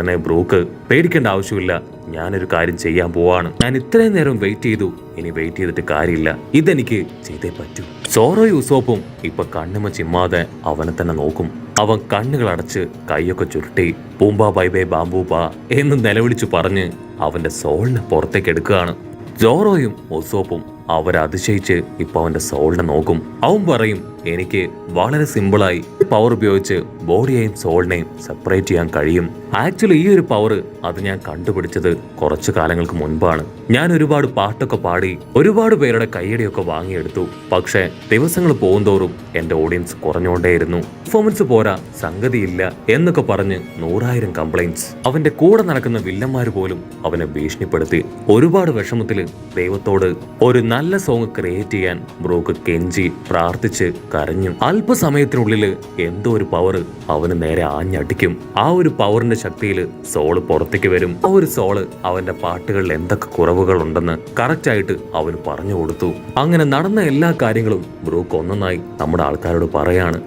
തന്നെ ബ്രൂക്ക് പേടിക്കേണ്ട ആവശ്യമില്ല, ഞാനൊരു കാര്യം ചെയ്യാൻ പോവാണ്. ഞാൻ ഇത്രയും നേരം വെയിറ്റ് ചെയ്തു, ഇനി വെയിറ്റ് ചെയ്തിട്ട് കാര്യമില്ല, ഇതെനിക്ക് ചെയ്തേ പറ്റൂ. സോറോയും ഉസോപ്പും ഇപ്പൊ കണ്ണുമ ചിമ്മാതെ അവനെ തന്നെ നോക്കും. അവൻ കണ്ണുകൾ അടച്ച് കൈയൊക്കെ ചുരുട്ടി പൂമ്പാ ബൈ ബൈ ബാമ്പൂപ്പാ എന്ന് നിലവിളിച്ചു പറഞ്ഞ് അവന്റെ സോളിനെ പുറത്തേക്ക് എടുക്കുകയാണ്. ജോറോയും ഉസോപ്പും അവരതിശയിച്ച് ഇപ്പൊ അവന്റെ സോളിനെ നോക്കും. അവൻ പറയും, എനിക്ക് വളരെ സിമ്പിളായി പവർ ഉപയോഗിച്ച് ബോഡിയെയും സോളിനെയും സെപ്പറേറ്റ് ചെയ്യാൻ കഴിയും. ആക്ച്വലി ഈ ഒരു പവർ അത് ഞാൻ കണ്ടുപിടിച്ചത് കുറച്ചു കാലങ്ങൾക്ക് മുൻപാണ്. ഞാൻ ഒരുപാട് പാട്ടൊക്കെ പാടി ഒരുപാട് പേരുടെ കയ്യടിയൊക്കെ വാങ്ങിയെടുത്തു. പക്ഷെ ദിവസങ്ങൾ പോകുന്തോറും എന്റെ ഓഡിയൻസ് കുറഞ്ഞുകൊണ്ടേയിരുന്നു. പെർഫോമൻസ് പോരാ, സംഗതിയില്ല എന്നൊക്കെ പറഞ്ഞ് 100,000 കംപ്ലൈന്റ്സ്. അവന്റെ കൂടെ നടക്കുന്ന വില്ലന്മാര് പോലും അവനെ ഭീഷണിപ്പെടുത്തി. ഒരുപാട് വിഷമത്തില് ദൈവത്തോട് ഒരു നല്ല സോങ് ക്രിയേറ്റ് ചെയ്യാൻ ബ്രൂക്ക് കെഞ്ചി പ്രാർത്ഥിച്ച് കരഞ്ഞു. അല്പസമയത്തിനുള്ളിൽ എന്തോ ഒരു പവർ അവന് നേരെ ആഞ്ഞടിക്കും. ആ ഒരു പവറിന്റെ ശക്തിയിൽ സോള് പുറത്തേക്ക് വരും. ആ ഒരു സോള് അവന്റെ പാട്ടുകളിൽ എന്തൊക്കെ കുറവുകൾ ഉണ്ടെന്ന് കറക്റ്റ് ആയിട്ട് അവന് പറഞ്ഞു കൊടുത്തു. അങ്ങനെ നടന്ന എല്ലാ കാര്യങ്ങളും ബ്രൂക്ക് ഒന്നൊന്നായി നമ്മുടെ ആൾക്കാരോട് പറയാണ്.